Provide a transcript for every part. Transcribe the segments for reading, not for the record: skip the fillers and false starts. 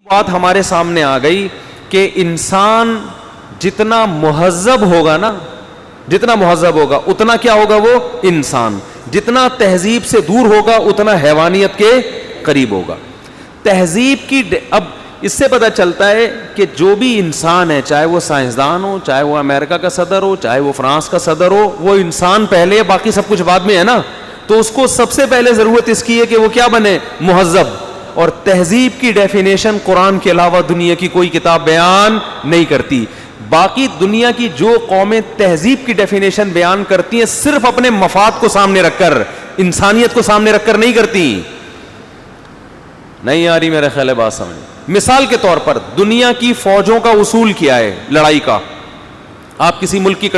بات ہمارے سامنے آ گئی کہ انسان جتنا مہذب ہوگا نا، جتنا مہذب ہوگا اتنا کیا ہوگا وہ انسان، جتنا تہذیب سے دور ہوگا اتنا حیوانیت کے قریب ہوگا. تہذیب کی اب اس سے پتہ چلتا ہے کہ جو بھی انسان ہے، چاہے وہ سائنسدان ہو، چاہے وہ امریکہ کا صدر ہو، چاہے وہ فرانس کا صدر ہو، وہ انسان پہلے، باقی سب کچھ بعد میں ہے نا. تو اس کو سب سے پہلے ضرورت اس کی ہے کہ وہ کیا بنے؟ مہذب. اور تہذیب کی ڈیفینیشن قرآن کے علاوہ دنیا کی کوئی کتاب بیان نہیں کرتی. باقی دنیا کی جو قومیں تہذیب کی ڈیفینیشن بیان کرتی ہیں صرف اپنے مفاد کو سامنے رکھ کر، انسانیت کو سامنے رکھ کر نہیں کرتی. نہیں آ رہی میرے خیال ہے بات سمجھ. مثال کے طور پر دنیا کی فوجوں کا اصول کیا ہے لڑائی کا؟ آپ کسی ملک کی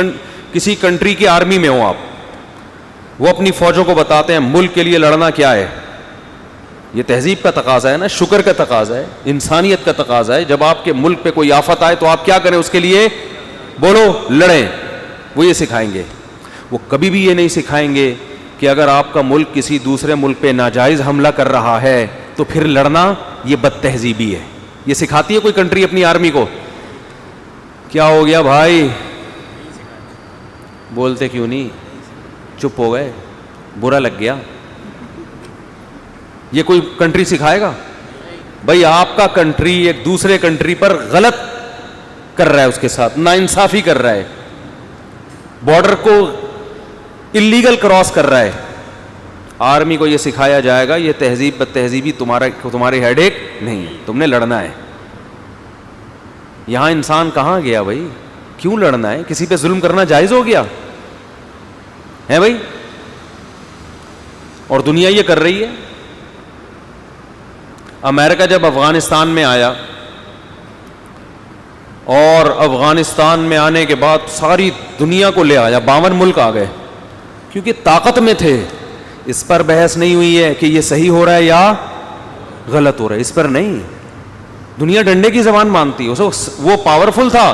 کسی کنٹری کی آرمی میں ہو، آپ وہ اپنی فوجوں کو بتاتے ہیں ملک کے لیے لڑنا کیا ہے. یہ تہذیب کا تقاضا ہے نا، شکر کا تقاضا ہے، انسانیت کا تقاضا ہے. جب آپ کے ملک پہ کوئی آفت آئے تو آپ کیا کریں اس کے لیے؟ بولو، لڑیں. وہ یہ سکھائیں گے. وہ کبھی بھی یہ نہیں سکھائیں گے کہ اگر آپ کا ملک کسی دوسرے ملک پہ ناجائز حملہ کر رہا ہے تو پھر لڑنا یہ بد تہذیبی ہے. یہ سکھاتی ہے کوئی کنٹری اپنی آرمی کو؟ کیا ہو گیا بھائی؟ بولتے کیوں نہیں؟ چپ ہو گئے؟ برا لگ گیا؟ یہ کوئی کنٹری سکھائے گا؟ بھائی آپ کا کنٹری ایک دوسرے کنٹری پر غلط کر رہا ہے، اس کے ساتھ ناانصافی کر رہا ہے، بارڈر کو اللیگل کراس کر رہا ہے. آرمی کو یہ سکھایا جائے گا یہ تہذیب بد تہذیبی تمہارے ہیڈ ایک نہیں ہے، تم نے لڑنا ہے. یہاں انسان کہاں گیا بھائی؟ کیوں لڑنا ہے؟ کسی پہ ظلم کرنا جائز ہو گیا ہے بھائی؟ اور دنیا یہ کر رہی ہے. امریکہ جب افغانستان میں آیا اور افغانستان میں آنے کے بعد ساری دنیا کو لے آیا، 52 ملک آ گئے کیونکہ طاقت میں تھے. اس پر بحث نہیں ہوئی ہے کہ یہ صحیح ہو رہا ہے یا غلط ہو رہا ہے، اس پر نہیں. دنیا ڈنڈے کی زبان مانتی ہے. وہ پاورفل تھا،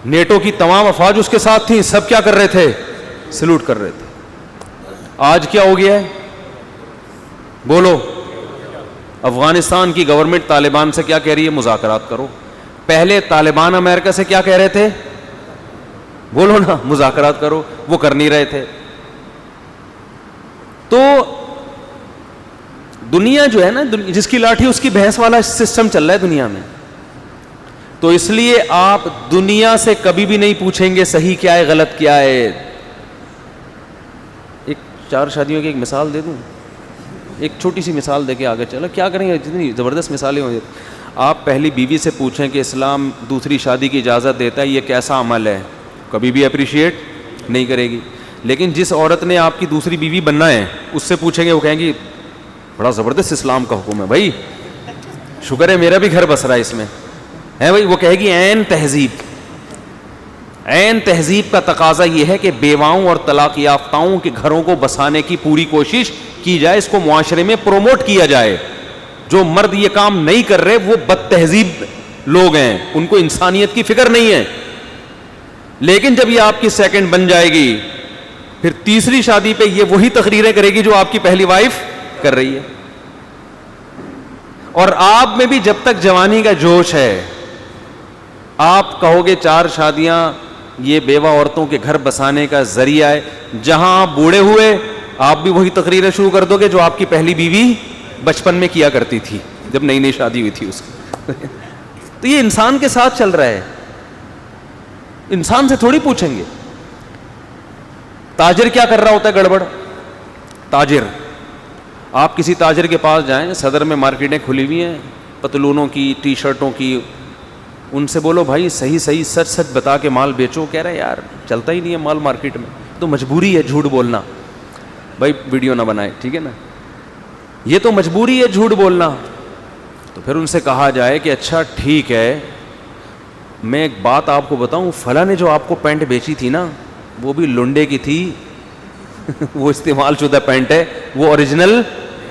نیٹو کی تمام افواج اس کے ساتھ تھیں، سب کیا کر رہے تھے؟ سلوٹ کر رہے تھے. آج کیا ہو گیا ہے؟ بولو. افغانستان کی گورنمنٹ طالبان سے کیا کہہ رہی ہے؟ مذاکرات کرو. پہلے طالبان امریکہ سے کیا کہہ رہے تھے؟ بولو نا، مذاکرات کرو. وہ کر نہیں رہے تھے. تو دنیا جو ہے نا، جس کی لاٹھی اس کی بھینس والا سسٹم چل رہا ہے دنیا میں. تو اس لیے آپ دنیا سے کبھی بھی نہیں پوچھیں گے صحیح کیا ہے غلط کیا ہے. ایک 4 شادیوں کی ایک مثال دے دوں، ایک چھوٹی سی مثال دے کے آگے چلو. کیا کریں گے؟ جتنی زبردست مثالیں ہوں. آپ پہلی بیوی سے پوچھیں کہ اسلام دوسری شادی کی اجازت دیتا ہے، یہ کیسا عمل ہے؟ کبھی بھی اپریشیٹ نہیں کرے گی. لیکن جس عورت نے آپ کی دوسری بیوی بننا ہے اس سے پوچھیں گے، وہ کہیں گی بڑا زبردست اسلام کا حکم ہے بھائی، شکر ہے میرا بھی گھر بس رہا ہے اس میں ہے بھائی. وہ کہے گی عین تہذیب. عین تہذیب کا تقاضا یہ ہے کہ بیواؤں اور طلاق یافتاؤں کے گھروں کو بسانے کی پوری کوشش کی جائے، اس کو معاشرے میں پروموٹ کیا جائے. جو مرد یہ کام نہیں کر رہے وہ بد تہذیب لوگ ہیں، ان کو انسانیت کی فکر نہیں ہے. لیکن جب یہ آپ کی سیکنڈ بن جائے گی پھر تیسری شادی پہ یہ وہی تقریریں کرے گی جو آپ کی پہلی وائف کر رہی ہے. اور آپ میں بھی جب تک جوانی کا جوش ہے آپ کہو گے 4 شادیاں یہ بیوہ عورتوں کے گھر بسانے کا ذریعہ ہے. جہاں آپ بوڑھے ہوئے آپ بھی وہی تقریریں شروع کر دو گے جو آپ کی پہلی بیوی بچپن میں کیا کرتی تھی جب نئی نئی شادی ہوئی تھی اس کی. تو یہ انسان کے ساتھ چل رہا ہے. انسان سے تھوڑی پوچھیں گے. تاجر کیا کر رہا ہوتا ہے گڑبڑ؟ تاجر، آپ کسی تاجر کے پاس جائیں، صدر میں مارکیٹیں کھلی ہوئی ہیں پتلونوں کی، ٹی شرٹوں کی، ان سے بولو بھائی صحیح صحیح سچ سچ بتا کے مال بیچو. کہہ رہے یار چلتا ہی نہیں ہے مال مارکیٹ میں. تو مجبوری ہے جھوٹ بولنا. بھائی ویڈیو نہ بنائے، ٹھیک ہے نا، یہ تو مجبوری ہے جھوٹ بولنا. تو پھر ان سے کہا جائے کہ اچھا ٹھیک ہے، میں ایک بات آپ کو بتاؤں، فلاں نے جو آپ کو پینٹ بیچی تھی نا وہ بھی لنڈے کی تھی وہ استعمال شدہ پینٹ ہے، وہ اوریجنل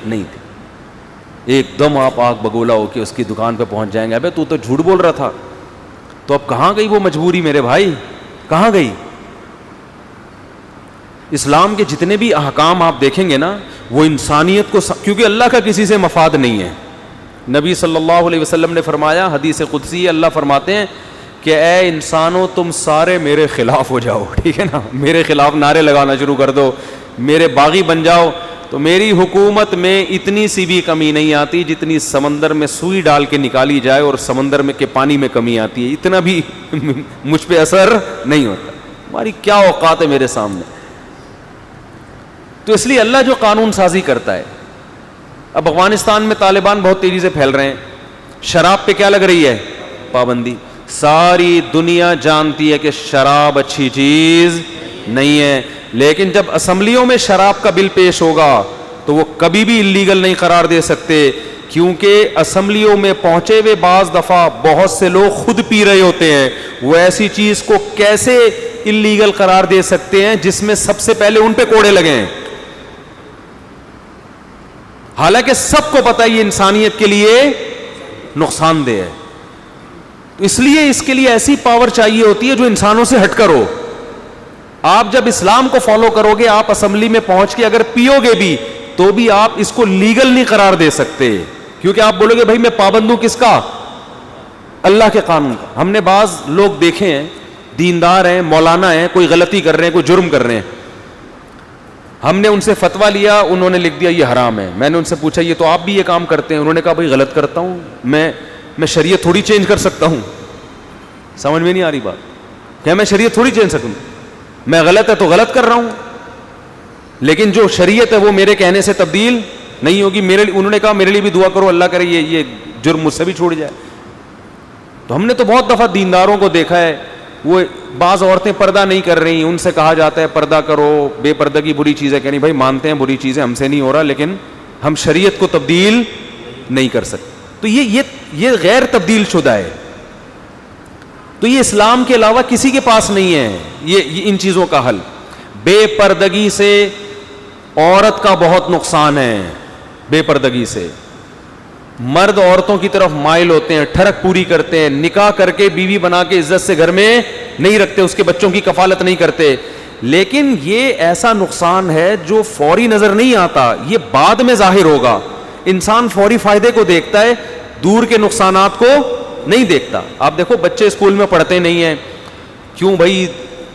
نہیں تھی. ایک دم آپ آگ بگولا ہو کے اس کی دکان پہ پہنچ جائیں گے، ابے تو جھوٹ بول رہا تھا. تو اب کہاں گئی وہ مجبوری میرے بھائی؟ کہاں گئی؟ اسلام کے جتنے بھی احکام آپ دیکھیں گے نا وہ انسانیت کو، کیونکہ اللہ کا کسی سے مفاد نہیں ہے، نبی صلی اللہ علیہ وسلم نے فرمایا، حدیث قدسی، اللہ فرماتے ہیں کہ اے انسانوں تم سارے میرے خلاف ہو جاؤ، ٹھیک ہے نا، میرے خلاف نعرے لگانا شروع کر دو، میرے باغی بن جاؤ، تو میری حکومت میں اتنی سی بھی کمی نہیں آتی جتنی سمندر میں سوئی ڈال کے نکالی جائے اور سمندر میں کے پانی میں کمی آتی ہے، اتنا بھی مجھ پہ اثر نہیں ہوتا، ہماری کیا اوقات ہے میرے سامنے۔ تو اس لیے اللہ جو قانون سازی کرتا ہے، اب افغانستان میں طالبان بہت تیزی سے پھیل رہے ہیں، شراب پہ کیا لگ رہی ہے؟ پابندی۔ ساری دنیا جانتی ہے کہ شراب اچھی چیز نہیں ہے، لیکن جب اسمبلیوں میں شراب کا بل پیش ہوگا تو وہ کبھی بھی انلیگل نہیں قرار دے سکتے، کیونکہ اسمبلیوں میں پہنچے ہوئے بعض دفعہ بہت سے لوگ خود پی رہے ہوتے ہیں، وہ ایسی چیز کو کیسے انلیگل قرار دے سکتے ہیں جس میں سب سے پہلے ان پہ کوڑے لگے ہیں، حالانکہ سب کو پتہ ہے یہ انسانیت کے لیے نقصان دہ ہے۔ تو اس لیے اس کے لیے ایسی پاور چاہیے ہوتی ہے جو انسانوں سے ہٹ کر ہو۔ آپ جب اسلام کو فالو کرو گے، آپ اسمبلی میں پہنچ کے اگر پیو گے بھی تو بھی آپ اس کو لیگل نہیں قرار دے سکتے، کیونکہ آپ بولو گے بھائی میں پابند ہوں کس کا؟ اللہ کے قانون کا۔ ہم نے بعض لوگ دیکھے ہیں، دیندار ہیں، مولانا ہیں، کوئی غلطی کر رہے ہیں، کوئی جرم کر رہے ہیں، ہم نے ان سے فتویٰ لیا، انہوں نے لکھ دیا یہ حرام ہے۔ میں نے ان سے پوچھا یہ تو آپ بھی یہ کام کرتے ہیں؟ انہوں نے کہا بھائی غلط کرتا ہوں، میں شریعت تھوڑی چینج کر سکتا ہوں۔ سمجھ میں نہیں آ رہی بات؟ کہ میں شریعت تھوڑی چینج سکوں، میں غلط ہے تو غلط کر رہا ہوں، لیکن جو شریعت ہے وہ میرے کہنے سے تبدیل نہیں ہوگی۔ انہوں نے کہا میرے لیے بھی دعا کرو، اللہ کرے یہ جرم مجھ سے بھی چھوڑ جائے۔ تو ہم نے تو بہت دفعہ دینداروں کو دیکھا ہے، وہ بعض عورتیں پردہ نہیں کر رہی، ان سے کہا جاتا ہے پردہ کرو، بے پردگی بری چیز ہے، کہ نہیں بھائی مانتے ہیں بری چیز ہے، ہم سے نہیں ہو رہا، لیکن ہم شریعت کو تبدیل نہیں کر سکتے۔ تو یہ غیر تبدیل شدہ ہے، تو یہ اسلام کے علاوہ کسی کے پاس نہیں ہے یہ ان چیزوں کا حل۔ بے پردگی سے عورت کا بہت نقصان ہے، بے پردگی سے مرد عورتوں کی طرف مائل ہوتے ہیں، ٹھڑک پوری کرتے ہیں، نکاح کر کے بیوی بنا کے عزت سے گھر میں نہیں رکھتے، اس کے بچوں کی کفالت نہیں کرتے، لیکن یہ ایسا نقصان ہے جو فوری نظر نہیں آتا، یہ بعد میں ظاہر ہوگا۔ انسان فوری فائدے کو دیکھتا ہے، دور کے نقصانات کو نہیں دیکھتا۔ آپ دیکھو بچے اسکول میں پڑھتے نہیں ہیں، کیوں بھائی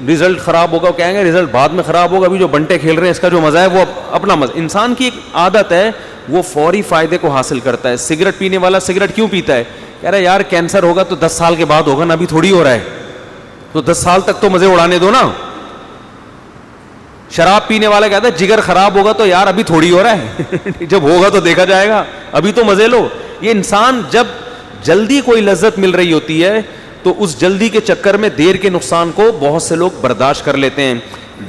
رزلٹ خراب ہوگا، وہ کہیں گے رزلٹ بعد میں خراب ہوگا، ابھی جو بنٹے کھیل رہے ہیں اس کا جو مزہ ہے وہ اپنا مزہ۔ انسان کی ایک عادت ہے، وہ فوری فائدے کو حاصل کرتا ہے۔ سگریٹ پینے والا سگریٹ کیوں پیتا ہے؟ کہہ رہا ہے یار کینسر ہوگا تو 10 سال کے بعد ہوگا نا، ابھی تھوڑی ہو رہا ہے، تو 10 سال تک تو مزے اڑانے دو نا۔ شراب پینے والا کہتا ہے جگر خراب ہوگا تو یار ابھی تھوڑی ہو رہا ہے، جب ہوگا تو دیکھا جائے گا، ابھی تو مزے لو۔ یہ انسان جب جلدی کوئی لذت مل رہی ہوتی ہے تو اس جلدی کے چکر میں دیر کے نقصان کو بہت سے لوگ برداشت کر لیتے ہیں۔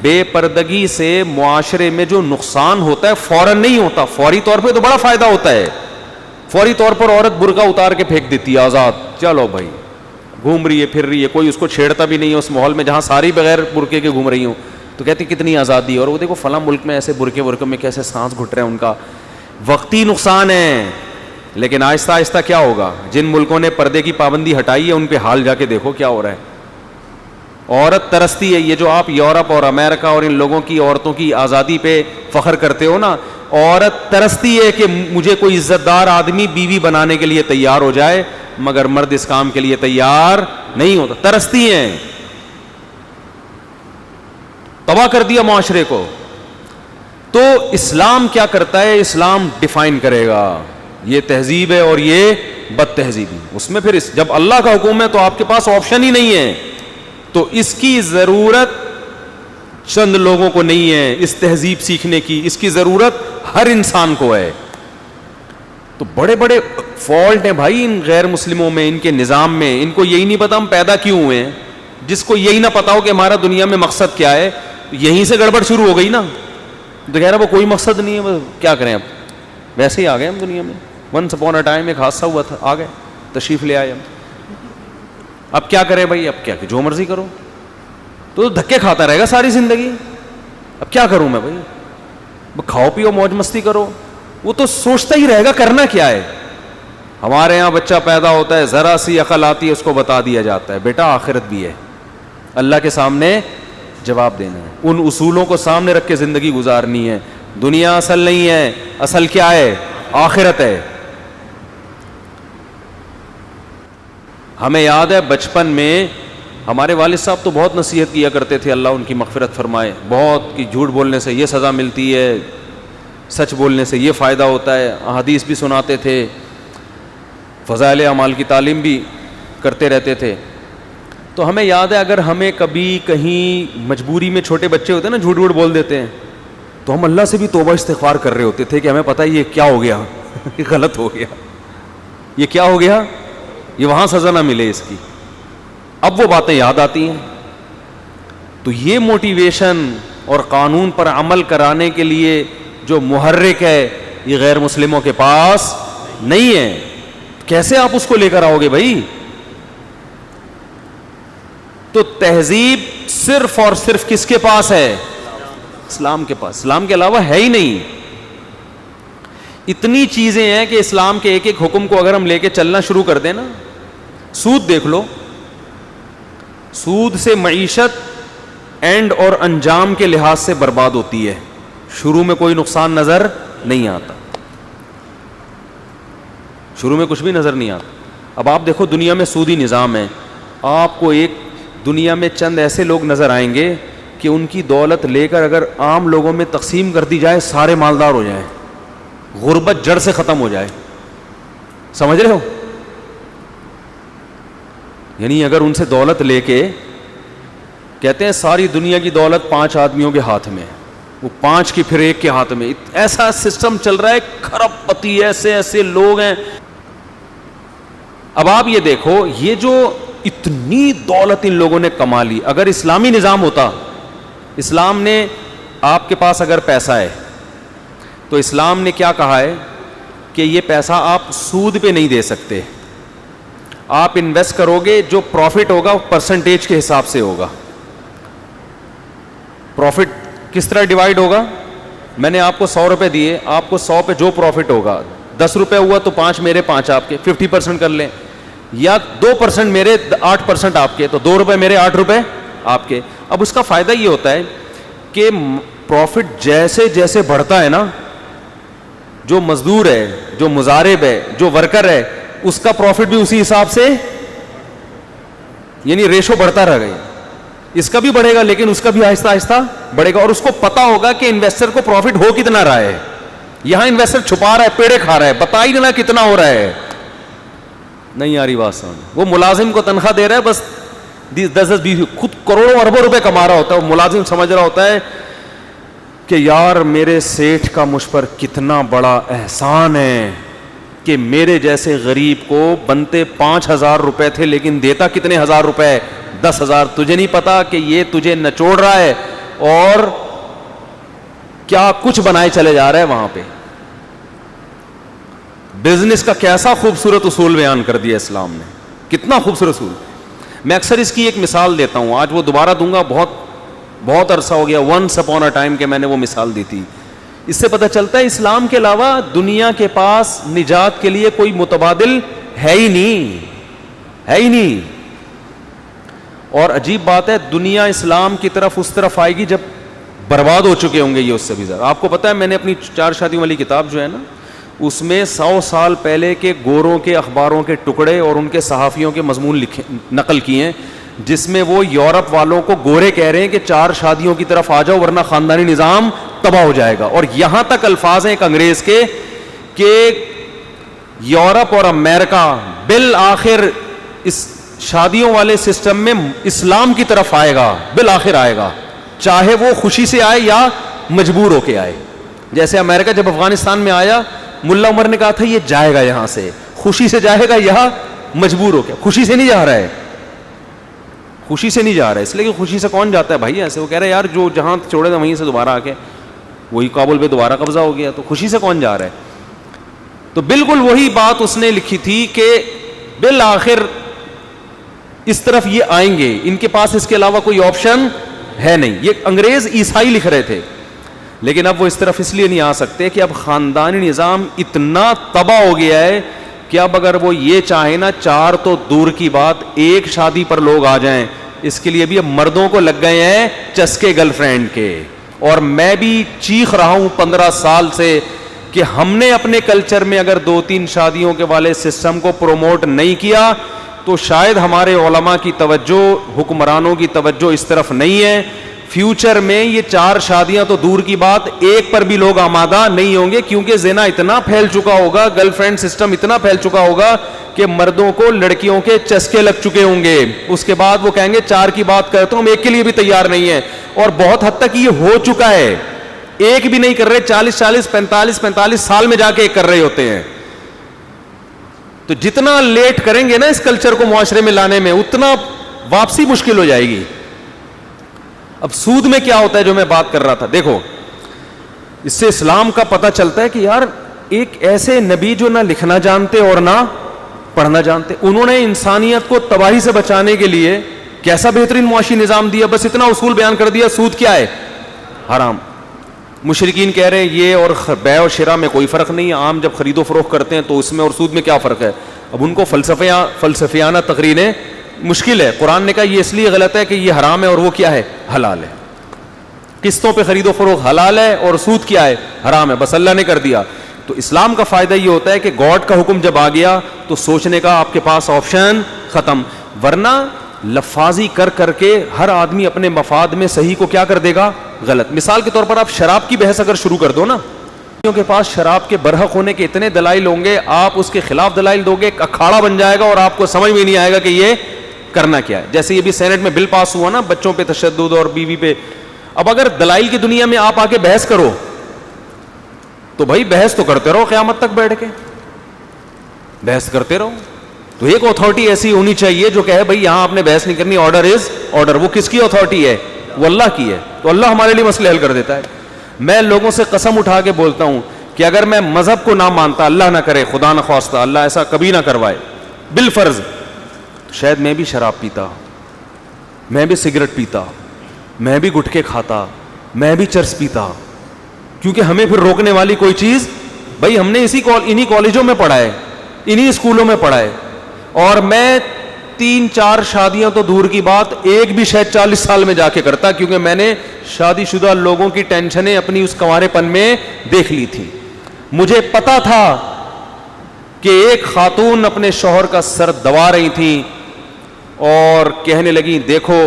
بے پردگی سے معاشرے میں جو نقصان ہوتا ہے فوراً نہیں ہوتا، فوری طور پہ تو بڑا فائدہ ہوتا ہے۔ فوری طور پر عورت برقع اتار کے پھینک دیتی ہے، آزاد، چلو بھائی گھوم رہی ہے پھر رہی ہے، کوئی اس کو چھیڑتا بھی نہیں ہے اس ماحول میں جہاں ساری بغیر برقعے کے گھوم رہی ہوں، تو کہتی کتنی آزادی ہے۔ اور وہ دیکھو فلاں ملک میں ایسے برقعے میں کیسے سانس گھٹ رہے ہیں، ان کا وقتی نقصان ہے، لیکن آہستہ آہستہ کیا ہوگا؟ جن ملکوں نے پردے کی پابندی ہٹائی ہے ان پہ حال جا کے دیکھو کیا ہو رہا ہے۔ عورت ترستی ہے، یہ جو آپ یورپ اور امریکہ اور ان لوگوں کی عورتوں کی آزادی پہ فخر کرتے ہو نا، عورت ترستی ہے کہ مجھے کوئی عزت دار آدمی بیوی بنانے کے لیے تیار ہو جائے، مگر مرد اس کام کے لیے تیار نہیں ہوتا، ترستی ہیں۔ تباہ کر دیا معاشرے کو۔ تو اسلام کیا کرتا ہے؟ اسلام ڈیفائن کرے گا یہ تہذیب ہے اور یہ بد تہذیبی، اس میں پھر جب اللہ کا حکم ہے تو آپ کے پاس آپشن ہی نہیں ہے، تو اس کی ضرورت چند لوگوں کو نہیں ہے، اس تہذیب سیکھنے کی اس کی ضرورت ہر انسان کو ہے۔ تو بڑے بڑے فالٹ ہیں بھائی ان غیر مسلموں میں، ان کے نظام میں، ان کو یہی نہیں پتا ہم پیدا کیوں ہوئے ہیں۔ جس کو یہی نہ پتا ہو کہ ہمارا دنیا میں مقصد کیا ہے، یہیں سے گڑبڑ شروع ہو گئی نا، تو کہہ رہا وہ کوئی مقصد نہیں ہے، کیا کریں اب، ویسے ہی آ گئے ہم دنیا میں، ونس اپون اے ٹائم ایک حادثہ ہوا تھا، آ گئے، تشریف لے آئے ہم، اب کیا کریں بھائی، اب کیا کہ جو مرضی کرو، تو دھکے کھاتا رہے گا ساری زندگی، اب کیا کروں میں بھائی، کھاؤ پیو موج مستی کرو، وہ تو سوچتا ہی رہے گا کرنا کیا ہے۔ ہمارے ہاں بچہ پیدا ہوتا ہے، ذرا سی عقل آتی ہے اس کو بتا دیا جاتا ہے بیٹا آخرت بھی ہے، اللہ کے سامنے جواب دینا ہے، ان اصولوں کو سامنے رکھ کے زندگی گزارنی ہے۔ دنیا اصل نہیں ہے، اصل کیا ہے؟ آخرت ہے۔ ہمیں یاد ہے بچپن میں ہمارے والد صاحب تو بہت نصیحت کیا کرتے تھے, اللہ ان کی مغفرت فرمائے, بہت کہ جھوٹ بولنے سے یہ سزا ملتی ہے, سچ بولنے سے یہ فائدہ ہوتا ہے, احادیث بھی سناتے تھے, فضائل اعمال کی تعلیم بھی کرتے رہتے تھے. تو ہمیں یاد ہے اگر ہمیں کبھی کہیں مجبوری میں, چھوٹے بچے ہوتے ہیں نا جھوٹ بولتے دیتے ہیں, تو ہم اللہ سے بھی توبہ استغفار کر رہے ہوتے تھے کہ ہمیں پتہ ہے یہ کیا ہو گیا, یہ غلط ہو گیا, یہ کیا ہو گیا, یہ وہاں سزا نہ ملے اس کی. اب وہ باتیں یاد آتی ہیں. تو یہ موٹیویشن اور قانون پر عمل کرانے کے لیے جو محرک ہے یہ غیر مسلموں کے پاس نہیں ہے. کیسے آپ اس کو لے کر آؤ گے بھائی؟ تو تہذیب صرف اور صرف کس کے پاس ہے؟ اسلام کے پاس, اسلام کے علاوہ ہے ہی نہیں. اتنی چیزیں ہیں کہ اسلام کے ایک ایک حکم کو اگر ہم لے کے چلنا شروع کر دیں نا, سود دیکھ لو, سود سے معیشت اینڈ اور انجام کے لحاظ سے برباد ہوتی ہے, شروع میں کوئی نقصان نظر نہیں آتا, شروع میں کچھ بھی نظر نہیں آتا. اب آپ دیکھو دنیا میں سودی نظام ہے, آپ کو ایک دنیا میں چند ایسے لوگ نظر آئیں گے کہ ان کی دولت لے کر اگر عام لوگوں میں تقسیم کر دی جائے سارے مالدار ہو جائیں, غربت جڑ سے ختم ہو جائے. سمجھ رہے ہو؟ یعنی اگر ان سے دولت لے کے, کہتے ہیں ساری دنیا کی دولت 5 آدمیوں کے ہاتھ میں, وہ 5 کی پھر ایک کے ہاتھ میں, ایسا سسٹم چل رہا ہے, کھرب پتی ایسے ایسے لوگ ہیں. اب آپ یہ دیکھو, یہ جو اتنی دولت ان لوگوں نے کما لی, اگر اسلامی نظام ہوتا, اسلام نے, آپ کے پاس اگر پیسہ ہے تو اسلام نے کیا کہا ہے کہ یہ پیسہ آپ سود پہ نہیں دے سکتے, آپ انویسٹ کرو گے, جو پروفٹ ہوگا پرسنٹیج کے حساب سے ہوگا. پروفٹ کس طرح ڈیوائیڈ ہوگا؟ میں نے آپ کو 100 روپے دیے, آپ کو 100 پہ جو پروفٹ ہوگا, 10 روپے ہوا تو 5 میرے 5 آپ کے, 50% کر لیں, یا 2% میرے 8% آپ کے, تو 2 روپے میرے 8 روپے آپ کے. اب اس کا فائدہ یہ ہوتا ہے کہ پروفٹ جیسے جیسے بڑھتا ہے نا, جو مزدور ہے, جو مضارب ہے, جو ورکر ہے, اس کا پروفٹ بھی اسی حساب سے, یعنی ریشو بڑھتا رہ گئی. اس کا بھی بڑھے گا لیکن اس کا بھی آہستہ آہستہ بڑھے گا, اور اس کو پتا ہوگا کہ انویسٹر کو پروفٹ ہو کتنا رہا ہے. یہاں انویسٹر چھپا رہا ہے, پیڑے کھا رہا ہے, بتا ہی نہ کتنا ہو رہا ہے. نہیں آ رہی بات سمجھ؟ وہ ملازم کو تنخواہ دے رہا ہے بس 10-20, خود کروڑوں اربوں روپے کما رہا ہوتا ہے, وہ ملازم سمجھ رہا ہوتا ہے کہ یار میرے سیٹھ کا مجھ پر کتنا بڑا احسان ہے کہ میرے جیسے غریب کو بنتے 5,000 روپے تھے لیکن دیتا کتنے ہزار روپے, 10,000. تجھے نہیں پتا کہ یہ تجھے نچوڑ رہا ہے اور کیا کچھ بنائے چلے جا رہا ہے وہاں پہ. بزنس کا کیسا خوبصورت اصول بیان کر دیا اسلام نے, کتنا خوبصورت اصول. میں اکثر اس کی ایک مثال دیتا ہوں, آج وہ دوبارہ دوں گا, بہت عرصہ ہو گیا, ونس اپون اے ٹائم کہ میں نے وہ مثال دی تھی. اس سے پتہ چلتا ہے اسلام کے علاوہ دنیا کے پاس نجات کے لیے کوئی متبادل ہے ہی نہیں, ہے ہی نہیں. اور عجیب بات ہے, دنیا اسلام کی طرف اس طرف آئے گی جب برباد ہو چکے ہوں گے یہ اس سے بھی زیادہ. آپ کو پتہ ہے میں نے اپنی 4 شادیوں والی کتاب جو ہے نا, اس میں 100 سال پہلے کے گوروں کے اخباروں کے ٹکڑے اور ان کے صحافیوں کے مضمون نقل کیے ہیں, جس میں وہ یورپ والوں کو گورے کہہ رہے ہیں کہ 4 شادیوں کی طرف آ جاؤ ورنہ خاندانی نظام تباہ ہو جائے گا. اور یہاں تک الفاظ ہیں ایک انگریز کے کہ یورپ اور امریکہ بالآخر اس شادیوں والے سسٹم میں اسلام کی طرف آئے گا, بالآخر آئے گا, چاہے وہ خوشی سے آئے یا مجبور ہو کے آئے. جیسے امریکہ جب افغانستان میں آیا, ملا عمر نے کہا تھا یہ جائے گا یہاں سے, خوشی سے جائے گا یا مجبور ہو کے. خوشی سے نہیں جا رہا ہے, خوشی سے نہیں جا رہا ہے, اس لیے کہ خوشی سے کون جاتا ہے بھائی ایسے. وہ کہہ رہے یار جو جہاں چھوڑے تھے وہیں سے دوبارہ آ کے وہی کابل پہ دوبارہ قبضہ ہو گیا, تو خوشی سے کون جا رہا ہے. تو بالکل وہی بات اس نے لکھی تھی کہ بالآخر اس طرف یہ آئیں گے, ان کے پاس اس کے علاوہ کوئی آپشن ہے نہیں. یہ انگریز عیسائی لکھ رہے تھے, لیکن اب وہ اس طرف اس لیے نہیں آ سکتے کہ اب خاندانی نظام اتنا تباہ ہو گیا ہے کہ اب اگر وہ یہ چاہیں نا, 4 تو دور کی بات, 1 شادی پر لوگ آ جائیں, اس کے لیے بھی اب مردوں کو لگ گئے ہیں چسکے گرل فرینڈ کے. اور میں بھی چیخ رہا ہوں 15 سال سے کہ ہم نے اپنے کلچر میں اگر 2-3 شادیوں کے والے سسٹم کو پروموٹ نہیں کیا تو شاید ہمارے علماء کی توجہ, حکمرانوں کی توجہ اس طرف نہیں ہے. فیوچر میں یہ 4 شادیاں تو دور کی بات, ایک پر بھی لوگ آمادہ نہیں ہوں گے, کیونکہ زنا اتنا پھیل چکا ہوگا, گرل فرینڈ سسٹم اتنا پھیل چکا ہوگا کہ مردوں کو لڑکیوں کے چسکے لگ چکے ہوں گے. اس کے بعد وہ کہیں گے 4 کی بات کرتے ہوں, ہم ایک کے لیے بھی تیار نہیں ہیں. اور بہت حد تک یہ ہو چکا ہے, ایک بھی نہیں کر رہے, 40 45 سال میں جا کے ایک کر رہے ہوتے ہیں. تو جتنا لیٹ کریں گے نا اس کلچر کو معاشرے میں لانے میں, اتنا واپسی مشکل ہو جائے گی. اب سود میں کیا ہوتا ہے جو میں بات کر رہا تھا, دیکھو اس سے اسلام کا پتہ چلتا ہے کہ یار ایک ایسے نبی جو نہ لکھنا جانتے اور نہ پڑھنا جانتے, انہوں نے انسانیت کو تباہی سے بچانے کے لیے کیسا بہترین معاشی نظام دیا. بس اتنا اصول بیان کر دیا, سود کیا ہے, حرام. مشرکین کہہ رہے ہیں یہ اور بیع و شراء میں کوئی فرق نہیں ہے, عام جب خرید و فروخت کرتے ہیں تو اس میں اور سود میں کیا فرق ہے. اب ان کو فلسفیانہ تقریریں مشکل ہے. قرآن نے کہا یہ اس لیے غلط ہے کہ یہ حرام ہے اور وہ کیا ہے, حلال ہے. قسطوں پہ خرید و فروخت حلال ہے اور سود کیا ہے, حرام ہے. بس اللہ نے کر دیا. تو اسلام کا فائدہ یہ ہوتا ہے کہ گاڈ کا حکم جب آ گیا تو سوچنے کا آپ کے پاس آپشن ختم. ورنہ لفاظی کر کر کے ہر آدمی اپنے مفاد میں صحیح کو کیا کر دے گا, غلط. مثال کے طور پر آپ شراب کی بحث اگر شروع کر دو نا, کے پاس شراب کے برحق ہونے کے اتنے دلائل ہوں گے, آپ اس کے خلاف دلائل دو گے, ایک اکھاڑا بن جائے گا اور آپ کو سمجھ میں نہیں آئے گا کہ یہ کرنا کیا ہے. جیسے یہ بھی سینٹ میں بل پاس ہوا نا بچوں پہ تشدد اور بیوی پہ. اب اگر دلائل کی دنیا میں آپ آ کے بحث کرو تو بھائی بحث تو کرتے رہو, قیامت تک بیٹھ کے بحث کرتے رہو. تو ایک اتھارٹی ایسی ہونی چاہیے جو کہے بھائی یہاں آپ نے بحث نہیں کرنی, آرڈر از آرڈر. وہ کس کی اتھارٹی ہے, وہ اللہ کی ہے. تو اللہ ہمارے لیے مسئلے حل کر دیتا ہے. میں لوگوں سے قسم اٹھا کے بولتا ہوں کہ اگر میں مذہب کو نہ مانتا, اللہ نہ کرے, خدا نہ خواستہ, اللہ ایسا کبھی نہ کروائے, بالفرض شاید میں بھی شراب پیتا, میں بھی سگریٹ پیتا, میں بھی گٹکے کھاتا, میں بھی چرس پیتا, کیونکہ ہمیں پھر روکنے والی کوئی چیز, بھائی ہم نے انہی کالجوں میں پڑھا ہے, انہی اسکولوں میں پڑھا ہے. اور میں 3-4 شادیاں تو دور کی بات, ایک بھی شاید 40 سال میں جا کے کرتا, کیونکہ میں نے شادی شدہ لوگوں کی ٹینشنیں اپنی اس کنوارے پن میں دیکھ لی تھی. مجھے پتا تھا کہ ایک خاتون اپنے شوہر کا سر دبا رہی تھی اور کہنے لگی دیکھو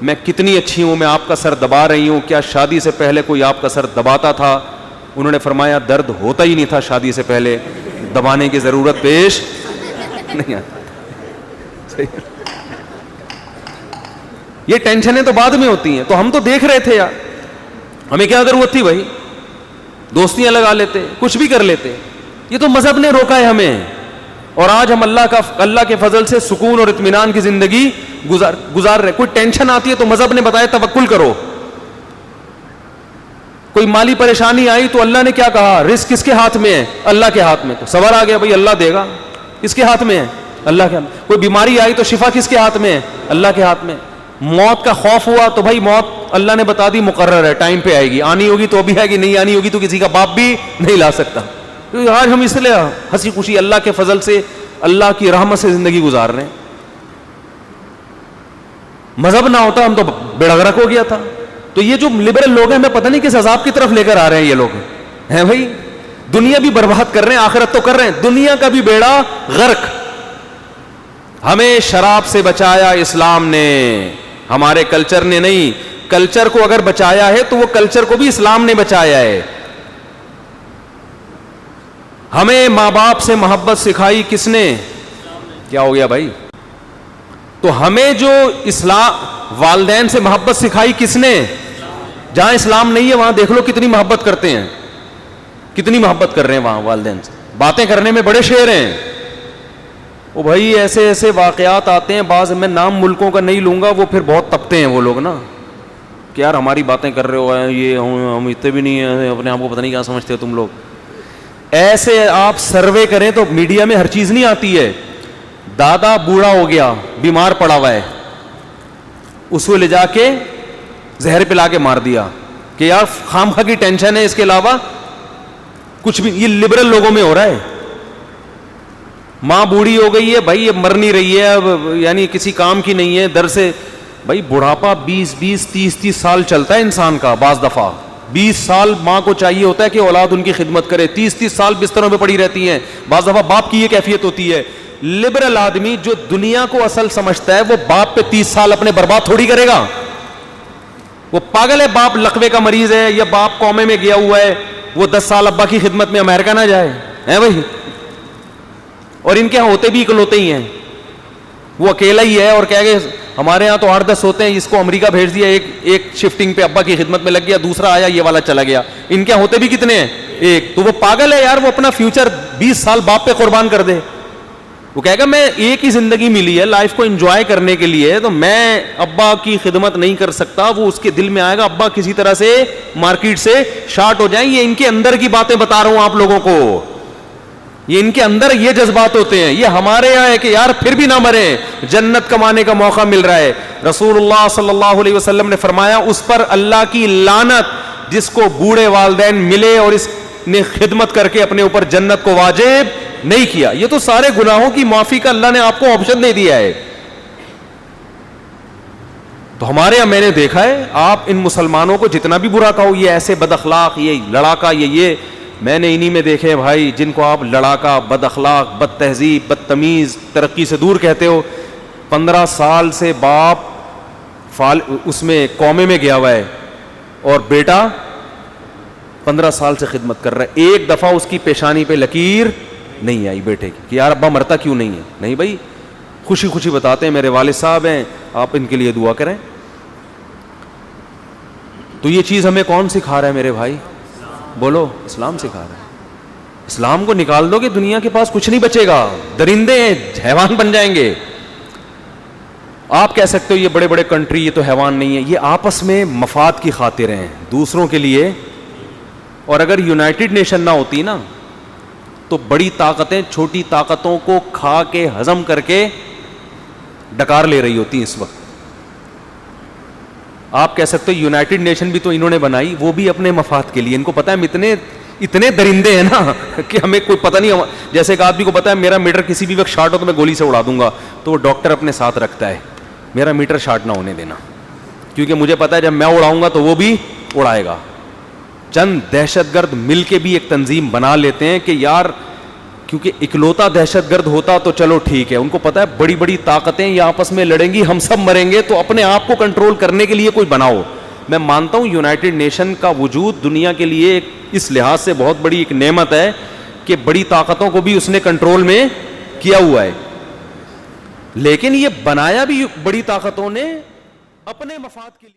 میں کتنی اچھی ہوں, میں آپ کا سر دبا رہی ہوں, کیا شادی سے پہلے کوئی آپ کا سر دباتا تھا؟ انہوں نے فرمایا درد ہوتا ہی نہیں تھا شادی سے پہلے, دبانے کی ضرورت پیش نہیں آتی. یہ ٹینشنیں تو بعد میں ہوتی ہیں. تو ہم تو دیکھ رہے تھے یار, ہمیں کیا ضرورت تھی بھائی, دوستیاں لگا لیتے, کچھ بھی کر لیتے. یہ تو مذہب نے روکا ہے ہمیں, اور آج ہم اللہ کے فضل سے سکون اور اطمینان کی زندگی گزار رہے. کوئی ٹینشن آتی ہے تو مذہب نے بتایا توکل کرو. کوئی مالی پریشانی آئی تو اللہ نے کیا کہا, رزق کس کے ہاتھ میں ہے, اللہ کے ہاتھ میں. تو صبر آ گیا, بھائی اللہ دے گا, کس کے ہاتھ میں ہے, اللہ کے ہاتھ میں. کوئی بیماری آئی تو شفا کس کے ہاتھ میں ہے, اللہ کے ہاتھ میں. موت کا خوف ہوا تو بھائی موت اللہ نے بتا دی مقرر ہے, ٹائم پہ آئے گی, آنی ہوگی تو بھی آئے گی, نہیں آنی ہوگی تو کسی کا باپ بھی نہیں لا سکتا. کیونکہ آج ہم اس لیے ہنسی خوشی اللہ کے فضل سے, اللہ کی رحمت سے زندگی گزار رہے ہیں. مذہب نہ ہوتا ہم تو بیڑا غرق ہو گیا تھا. تو یہ جو لبرل لوگ ہیں, ہمیں پتہ نہیں کس عذاب کی طرف لے کر آ رہے ہیں. یہ لوگ ہیں بھائی, دنیا بھی برباد کر رہے ہیں, آخرت تو کر رہے ہیں, دنیا کا بھی بیڑا غرق. ہمیں شراب سے بچایا اسلام نے, ہمارے کلچر نے نہیں. کلچر کو اگر بچایا ہے تو وہ کلچر کو بھی اسلام نے بچایا ہے. ہمیں ماں باپ سے محبت سکھائی کس نے, کیا ہو گیا بھائی, تو ہمیں جو اسلام والدین سے محبت سکھائی کس نے, جہاں اسلام نہیں ہے وہاں دیکھ لو کتنی محبت کرتے ہیں, کتنی محبت کر رہے ہیں وہاں والدین سے, باتیں کرنے میں بڑے شیر ہیں. وہ بھائی ایسے ایسے واقعات آتے ہیں بعض, میں نام ملکوں کا نہیں لوں گا, وہ پھر بہت تپتے ہیں وہ لوگ نا, کہ یار ہماری باتیں کر رہے ہو, یہ ہم اتنے بھی نہیں ہیں, اپنے آپ کو پتہ نہیں کیا سمجھتے ہو تم لوگ. ایسے آپ سروے کریں تو میڈیا میں ہر چیز نہیں آتی ہے. دادا بوڑھا ہو گیا, بیمار پڑا ہوا ہے, اس کو لے جا کے زہر پلا کے مار دیا کہ یار خام خواہ کی ٹینشن ہے, اس کے علاوہ کچھ بھی. یہ لبرل لوگوں میں ہو رہا ہے. ماں بوڑھی ہو گئی ہے بھائی, یہ مر نہیں رہی ہے اب, یعنی کسی کام کی نہیں ہے, در سے. بھائی بڑھاپا 20-30 سال چلتا ہے انسان کا, بعض دفعہ 20 سال ماں کو چاہیے ہوتا ہے کہ اولاد ان کی خدمت کرے, 30 سال بستروں پہ پڑی رہتی ہیں. بعض دفعہ باپ کی یہ کیفیت ہوتی ہے لبرل آدمی جو دنیا کو اصل سمجھتا ہے وہ باپ پہ 30 سال اپنے برباد تھوڑی کرے گا. وہ پاگل ہے, باپ لقوے کا مریض ہے یا باپ کومے میں گیا ہوا ہے, وہ 10 سال ابا کی خدمت میں امریکہ نہ جائے ہیں بھائی. اور ان کے ہاں ہوتے بھی اکلوتے ہی ہیں, وہ اکیلا ہی ہے اور کہہ گئے ہمارے یہاں تو 8-10 ہوتے ہیں, اس کو امریکہ بھیج دیا, ایک شفٹنگ پہ ابا کی خدمت میں لگ گیا, دوسرا آیا یہ والا چلا گیا. ان کے ہوتے بھی کتنے ہیں, ایک. تو وہ پاگل ہے یار, وہ اپنا فیوچر 20 سال باپ پہ قربان کر دے. وہ کہے گا میں ایک ہی زندگی ملی ہے لائف کو انجوائے کرنے کے لیے, تو میں ابا کی خدمت نہیں کر سکتا. وہ اس کے دل میں آئے گا ابا کسی طرح سے مارکیٹ سے شارٹ ہو جائیں. یہ ان کے اندر کی باتیں بتا رہا ہوں آپ لوگوں کو, یہ ان کے اندر یہ جذبات ہوتے ہیں. یہ ہمارے یہاں ہے کہ یار پھر بھی نہ مرے, جنت کمانے کا موقع مل رہا ہے. رسول اللہ صلی اللہ علیہ وسلم نے فرمایا اس پر اللہ کی لعنت جس کو بوڑھے والدین ملے اور اس نے خدمت کر کے اپنے اوپر جنت کو واجب نہیں کیا. یہ تو سارے گناہوں کی معافی کا اللہ نے آپ کو آپشن دے دیا ہے. تو ہمارے یہاں میں نے دیکھا ہے, آپ ان مسلمانوں کو جتنا بھی برا کہو, یہ ایسے بد اخلاق, یہ لڑاکا, یہ میں نے انہی میں دیکھے بھائی جن کو آپ لڑاکا, بد اخلاق, بد تہذیب, بدتمیز, ترقی سے دور کہتے ہو. 15 سال سے باپ اس میں قومے میں گیا ہوا ہے اور بیٹا 15 سال سے خدمت کر رہا ہے. ایک دفعہ اس کی پیشانی پہ لکیر نہیں آئی بیٹے کی کہ یار ابا مرتا کیوں نہیں ہے. نہیں بھائی, خوشی خوشی بتاتے ہیں میرے والد صاحب ہیں, آپ ان کے لیے دعا کریں. تو یہ چیز ہمیں کون سکھا رہا ہے میرے بھائی؟ بولو, اسلام سکھا رہا ہے. اسلام کو نکال دو کہ دنیا کے پاس کچھ نہیں بچے گا, درندے ہیں, حیوان بن جائیں گے. آپ کہہ سکتے ہو یہ بڑے بڑے کنٹری یہ تو حیوان نہیں ہے, یہ آپس میں مفاد کی خاطر ہیں دوسروں کے لیے. اور اگر یونائٹڈ نیشن نہ ہوتی نا تو بڑی طاقتیں چھوٹی طاقتوں کو کھا کے ہضم کر کے ڈکار لے رہی ہوتی ہیں اس وقت. آپ کہہ سکتے ہو یونائٹڈ نیشن بھی تو انہوں نے بنائی, وہ بھی اپنے مفاد کے لیے. ان کو پتا ہے ہم اتنے درندے ہیں نا کہ ہمیں کوئی پتہ نہیں. جیسے ایک آدمی کو پتا ہے میرا میٹر کسی بھی وقت شارٹ ہو تو میں گولی سے اڑا دوں گا, تو وہ ڈاکٹر اپنے ساتھ رکھتا ہے میرا میٹر شارٹ نہ ہونے دینا, کیونکہ مجھے پتا ہے جب میں اڑاؤں گا تو وہ بھی اڑائے گا. چند دہشت گرد مل کے بھی ایک تنظیم بنا لیتے ہیں کہ یار کیونکہ اکلوتا دہشت گرد ہوتا تو چلو ٹھیک ہے, ان کو پتا ہے بڑی بڑی طاقتیں یہ آپس میں لڑیں گی, ہم سب مریں گے, تو اپنے آپ کو کنٹرول کرنے کے لیے کوئی بناؤ. میں مانتا ہوں یونائٹڈ نیشن کا وجود دنیا کے لیے اس لحاظ سے بہت بڑی ایک نعمت ہے کہ بڑی طاقتوں کو بھی اس نے کنٹرول میں کیا ہوا ہے, لیکن یہ بنایا بھی بڑی طاقتوں نے اپنے مفاد کے لیے.